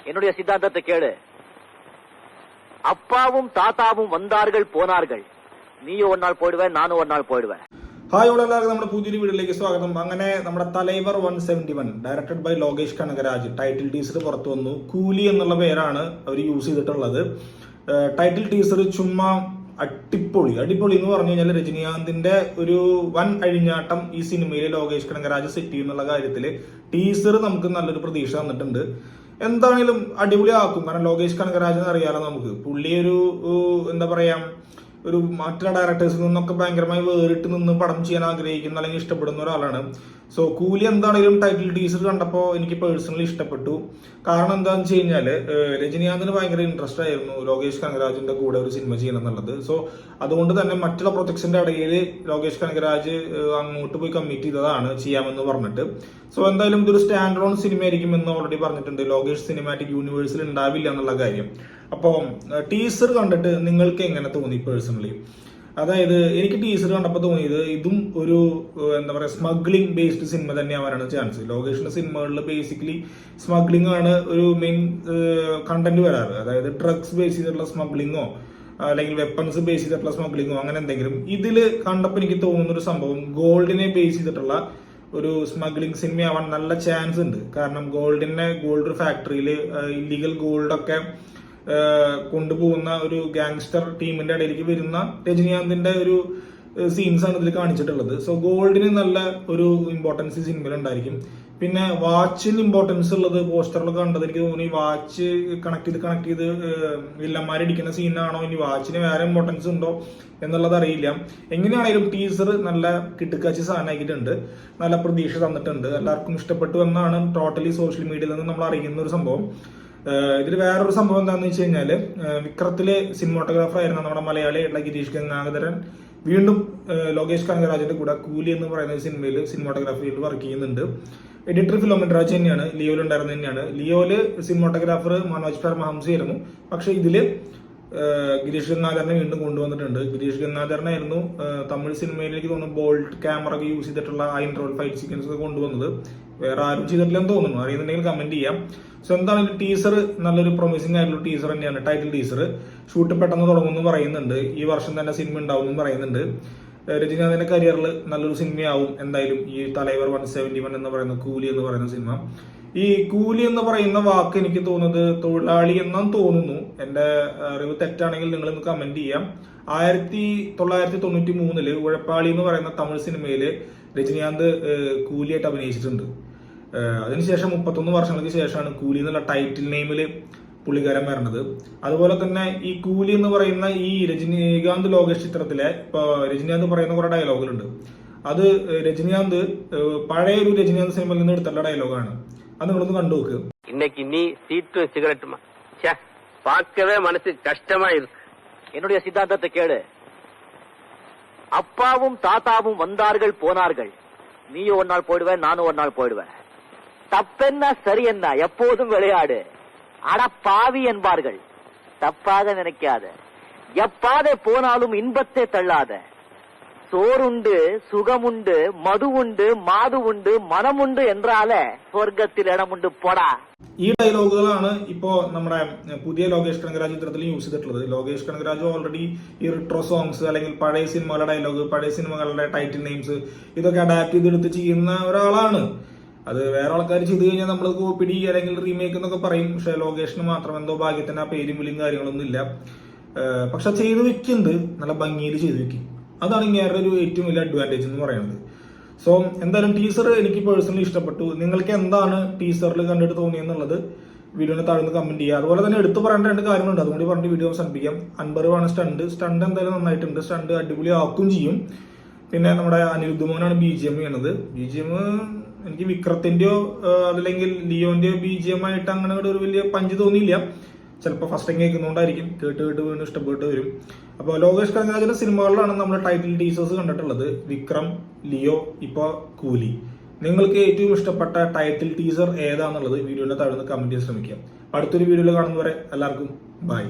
என்னுடைய சித்தாந்தத்தை கேளு. அப்பாவும் தாத்தாவும் வந்தார்கள் போனார்கள். നീയോ ഒരു നാൾ പോയിടുവേ, നാനും ഒരു നാൾ പോയിടുവേ. ഹായ്, ഇവിടെ എല്ലാവർക്കും നമ്മുടെ പുതിയൊരു വീഡിയോയിലേക്ക് സ്വാഗതം. അങ്ങനെ നമ്മുടെ Thalaivar 171 directed by Lokesh Kanagaraj title teaser പുറത്തു വന്നു. കൂലി എന്നുള്ള പേരാണ് അവർ യൂസ് ചെയ്തിട്ടുള്ളത്. ടൈറ്റിൽ ടീസർ ചുമ്മാ അടിപൊളി എന്ന് പറഞ്ഞു കഴിഞ്ഞാൽ രജനീകാന്തിന്റെ ഒരു വൻ അഴിഞ്ഞാട്ടം ഈ സിനിമയിൽ ലോകേഷ് കനകരാജ് സെറ്റ് ചെയ്യുന്നുള്ള കാര്യത്തിൽ ടീസർ നമുക്ക് നല്ലൊരു പ്രതീക്ഷ തന്നിട്ടുണ്ട്. എന്താണെങ്കിലും അടിപൊളിയാക്കും. കാരണം ലോകേഷ് കനകരാജ് അറിയാലോ നമുക്ക്, പുള്ളി ഒരു എന്താ പറയാ, ഒരു മറ്റുള്ള ഡയറക്ടേഴ്സിൽ നിന്നൊക്കെ ഭയങ്കരമായി വേറിട്ട് നിന്ന് പടം ചെയ്യാൻ ആഗ്രഹിക്കുന്ന അല്ലെങ്കിൽ ഇഷ്ടപ്പെടുന്ന ഒരാളാണ്. സോ കൂലി എന്താണെങ്കിലും ടൈറ്റിൽ ടീസർ കണ്ടപ്പോൾ എനിക്ക് പേഴ്സണലി ഇഷ്ടപ്പെട്ടു. കാരണം എന്താണെന്ന് വെച്ച് കഴിഞ്ഞാൽ രജനീകാന്തിന് ഭയങ്കര ഇൻട്രസ്റ്റ് ആയിരുന്നു ലോകേഷ് കനകരാജിന്റെ കൂടെ ഒരു സിനിമ ചെയ്യണം എന്നുള്ളത്. സോ അതുകൊണ്ട് തന്നെ മറ്റുള്ള പ്രൊജക്ട്സിന്റെ ഇടയിൽ ലോകേഷ് കനകരാജ് അങ്ങോട്ട് പോയി കമ്മിറ്റ് ചെയ്തതാണ് ചെയ്യാമെന്ന് പറഞ്ഞിട്ട്. സോ എന്തായാലും ഇതൊരു സ്റ്റാൻഡ് അലോൺ സിനിമ ആയിരിക്കും എന്ന് ഓൾറെഡി പറഞ്ഞിട്ടുണ്ട്. ലോകേഷ് സിനിമാറ്റിക് യൂണിവേഴ്സിൽ ഉണ്ടാവില്ല എന്നുള്ള കാര്യം. അപ്പോൾ ടീസർ കണ്ടിട്ട് നിങ്ങൾക്ക് എങ്ങനെ തോന്നി പേഴ്സണലി? അതായത് എനിക്ക് ടീസർ കണ്ടപ്പോൾ തോന്നിയത് ഇതും ഒരു എന്താ പറയുക സ്മഗ്ലിംഗ് ബേസ്ഡ് സിനിമ തന്നെ ആവാനാണ് ചാൻസ്. ലോകേഷിന്റെ സിനിമകളിൽ ബേസിക്കലി സ്മഗ്ലിംഗ് ആണ് ഒരു മെയിൻ കണ്ടന്റ് വരാറ്. അതായത് ഡ്രഗ്സ് ബേസ് ചെയ്തിട്ടുള്ള സ്മഗ്ലിങ്ങോ അല്ലെങ്കിൽ വെപ്പൺസ് ബേസ് ചെയ്തിട്ടുള്ള സ്മഗ്ലിങ്ങോ അങ്ങനെ എന്തെങ്കിലും. ഇതിൽ കണ്ടപ്പോൾ എനിക്ക് തോന്നുന്ന ഒരു സംഭവം ഗോൾഡിനെ ബേസ് ചെയ്തിട്ടുള്ള ഒരു സ്മഗ്ലിംഗ് സിനിമയാവാൻ നല്ല ചാൻസ് ഉണ്ട്. കാരണം ഗോൾഡ് ഫാക്ടറിയിൽ ഇല്ലീഗൽ ഗോൾഡൊക്കെ കൊണ്ടുപോകുന്ന ഒരു ഗാങ്സ്റ്റർ ടീമിന്റെ ഇടയിലേക്ക് വരുന്ന രജനീകാന്തിന്റെ ഒരു സീൻസ് ആണ് ഇതിൽ കാണിച്ചിട്ടുള്ളത്. സോ ഗോൾഡിന് നല്ല ഒരു ഇമ്പോർട്ടൻസ് ഈ സിനിമയിൽ ഉണ്ടായിരിക്കും. പിന്നെ വാച്ചിന് ഇമ്പോർട്ടൻസ് ഉള്ളത് പോസ്റ്ററിലൊക്കെ കണ്ടത് എനിക്ക് തോന്നി വാച്ച് കണക്ട് ചെയ്ത് വില്ലന്മാരടിക്കുന്ന സീനാണോ, ഇനി വാച്ചിന് വേറെ ഇമ്പോർട്ടൻസ് ഉണ്ടോ എന്നുള്ളത് അറിയില്ല. എങ്ങനെയാണെങ്കിലും ടീസർ നല്ല കിട്ടുക്കാച്ചി സാധനമാക്കിയിട്ടുണ്ട്, നല്ല പ്രതീക്ഷ തന്നിട്ടുണ്ട്, എല്ലാവർക്കും ഇഷ്ടപ്പെട്ടു എന്നാണ് ടോട്ടലി സോഷ്യൽ മീഡിയയിൽ നിന്ന് നമ്മൾ അറിയുന്ന ഒരു സംഭവം. ഇതിൽ വേറൊരു സംഭവം എന്താണെന്ന് വെച്ച് കഴിഞ്ഞാല് വിക്രത്തിലെ സിനിമാട്ടോഗ്രാഫർ ആയിരുന്ന നമ്മുടെ മലയാളിയായിട്ടുള്ള ഗിരീഷ് ഗംഗാധരൻ വീണ്ടും ലോകേഷ് കനകരാജിന്റെ കൂടെ കൂലി എന്ന് പറയുന്ന സിനിമയിൽ സിനിമാട്ടോഗ്രാഫിയിൽ വർക്ക് ചെയ്യുന്നുണ്ട്. എഡിറ്റർ ഫിലോമിനറാജ് തന്നെയാണ്, ലിയോയിൽ ഉണ്ടായിരുന്നത് തന്നെയാണ്. ലിയോയില് സിനിമാട്ടോഗ്രാഫർ മനോജ് പരമഹംസ ആയിരുന്നു. പക്ഷെ ഇതില് ഗിരീഷ് ഗംഗാധരനെ വീണ്ടും കൊണ്ടുവന്നിട്ടുണ്ട്. ഗിരീഷ് ഗംഗാധരനായിരുന്നു തമിഴ് സിനിമയിലേക്ക് തോന്നുന്നു ബോൾട്ട് ക്യാമറ ഒക്കെ യൂസ് ചെയ്തിട്ടുള്ള ആ ഇൻട്രോൾ ഫൈറ്റ് സീക്വൻസ് ഒക്കെ കൊണ്ടുവന്നത്. വേറെ ആരും ചെയ്തിട്ടില്ലെന്ന് തോന്നുന്നു, അറിയുന്നുണ്ടെങ്കിൽ കമന്റ് ചെയ്യാം. സോ എന്താണ് ടീസർ നല്ലൊരു പ്രൊമിസിംഗ് ആയിട്ടുള്ള ടീസർ തന്നെയാണ്. ടൈറ്റിൽ ടീസർ ഷൂട്ട് പെട്ടെന്ന് തുടങ്ങുമെന്ന് പറയുന്നുണ്ട്. ഈ വർഷം തന്നെ സിനിമ ഉണ്ടാവും എന്ന് പറയുന്നുണ്ട്. രജനീകാന്തിന്റെ കരിയറിൽ നല്ലൊരു സിനിമയാവും എന്തായാലും ഈ തലൈവർ 171 എന്ന് പറയുന്ന കൂലി എന്ന് പറയുന്ന സിനിമ. ഈ കൂലി എന്ന് പറയുന്ന വാക്ക് എനിക്ക് തോന്നുന്നത് തൊഴിലാളി എന്നാണ് തോന്നുന്നു. എന്റെ അറിവ് തെറ്റാണെങ്കിൽ നിങ്ങൾ ഇന്ന് കമന്റ് ചെയ്യാം. 1993 ഉഴപ്പാളി എന്ന് പറയുന്ന തമിഴ് സിനിമയില് രജനീകാന്ത് കൂലിയായിട്ട് അഭിനയിച്ചിട്ടുണ്ട്. അതിനുശേഷം 31 വർഷങ്ങൾക്ക് ശേഷമാണ് കൂലി എന്നുള്ള ടൈറ്റിൽ നെയിമില് പുള്ളിക്കാരൻ വരണത്. അതുപോലെ തന്നെ ഈ കൂലി എന്ന് പറയുന്ന ഈ രജനീകാന്ത് ലോകേഷ് ചിത്രത്തിലെ ഇപ്പൊ രജനീകാന്ത് പറയുന്ന കുറെ ഡയലോഗുകളുണ്ട്. അത് രജനീകാന്ത് പഴയ ഒരു രജനീകാന്ത് സിനിമയിൽ നിന്ന് എടുത്തുള്ള ഡയലോഗാണ്. അത് നിങ്ങളൊന്ന് കണ്ടു നോക്ക്. இன்னைக்கு நீ சீட்டும் சிகரெட்டுமா பார்க்கவே மனசு கஷ்டமாயிருக்கு. என்னுடைய சித்தாந்தத்தை கேளு. அப்பாவும் தாத்தாவும் வந்தார்கள் போனார்கள். நீயும் ஒரு நாள் போயிடுவே, நானும் ஒரு நாள் போயிடுவேன். தப்பென்ன சரி என்ன, எப்போதும் விளையாடு. அட பாவி என்பார்கள், தப்பாக நினைக்காத. எப்பாதே போனாலும் இன்பத்தை தள்ளாத. சோறுண்டு, சுகமுண்டு, மது உண்டு, மாது உண்டு, മണമുണ്ട് என்றாலே സ്വർഗത്തിൽ ഇടമുണ്ട് പോടാ. ഈ ഡയലോഗുകളാണ് ഇപ്പോ നമ്മുടെ പുതിയ ലോകേഷ് കനകരാജ് ചിത്രത്തിൽ യൂസ് ചെയ്തിട്ടുള്ളത്. ലോകേഷ് കനകരാജ് ഓൾറെഡി ഈ റിട്രോ സോങ്സ് അല്ലെങ്കിൽ പഴയ സിനിമകളുടെ ഡയലോഗ്, പഴയ സിനിമകളുടെ ടൈറ്റിൽ നെയിംസ് ഇതൊക്കെ അഡാപ്റ്റ് ചെയ്തെടുത്ത് ചെയ്യുന്ന ഒരാളാണ്. അത് വേറെ ആൾക്കാർ ചെയ്ത് കഴിഞ്ഞാൽ നമ്മൾ കോപ്പിടി അല്ലെങ്കിൽ റീമേക്ക് എന്നൊക്കെ പറയും. പക്ഷെ ലോകേഷിന് മാത്രം എന്തോ ഭാഗ്യത്തിന് ആ പേരും വിളിയും കാര്യങ്ങളൊന്നും ഇല്ല. പക്ഷെ ചെയ്ത് വെക്കുന്നുണ്ട്, നല്ല ഭംഗിയിൽ ചെയ്ത് വെക്കും. അതാണ് ഇങ്ങനെ ഒരു ഏറ്റവും വലിയ അഡ്വാൻറ്റേജ് എന്ന് പറയുന്നത്. സോ എന്തായാലും ടീസർ എനിക്ക് പേഴ്സണലി ഇഷ്ടപ്പെട്ടു. നിങ്ങൾക്ക് എന്താണ് ടീസറിൽ കണ്ടിട്ട് തോന്നിയെന്നുള്ളത് വീഡിയോന് താഴ്ന്ന് കമന്റ് ചെയ്യുക. അതുപോലെ തന്നെ എടുത്തു പറയേണ്ട 2 കാര്യങ്ങളുണ്ട്, അതുകൊണ്ട് പറഞ്ഞ് വീഡിയോ അവസാനിപ്പിക്കാം. അൻപറുമാണ് സ്റ്റണ്ട് എന്തായാലും നന്നായിട്ടുണ്ട്. സ്റ്റണ്ട് അടിപൊളി ആക്കും ചെയ്യും. പിന്നെ നമ്മുടെ അനിരുദ്ധമോനാണ് BGM ചെയ്യണത്. BGM എനിക്ക് വിക്രത്തിന്റെയോ അതല്ലെങ്കിൽ ലിയോന്റെയോ BGM ആയിട്ട് അങ്ങനെ ഒരു വലിയ പഞ്ച് തോന്നിയില്ല. ചിലപ്പോൾ ഫസ്റ്റ് ടൈം കേൾക്കുന്നതുകൊണ്ടായിരിക്കും, കേട്ട് വീണ്ടും ഇഷ്ടപ്പെട്ട് വരും. അപ്പോൾ ലോകേഷ് കനകരാജിന്റെ സിനിമകളിലാണ് നമ്മൾ ടൈറ്റിൽ ടീസേഴ്സ് കണ്ടിട്ടുള്ളത്. വിക്രം, ലിയോ, ഇപ്പൊ കൂലി. നിങ്ങൾക്ക് ഏറ്റവും ഇഷ്ടപ്പെട്ട ടൈറ്റിൽ ടീസർ ഏതാണെന്നുള്ളത് വീഡിയോയുടെ താഴെ കമന്റ് ചെയ്യാൻ ശ്രമിക്കാം. അടുത്തൊരു വീഡിയോയിൽ കാണുന്നവരെ എല്ലാവർക്കും ബൈ.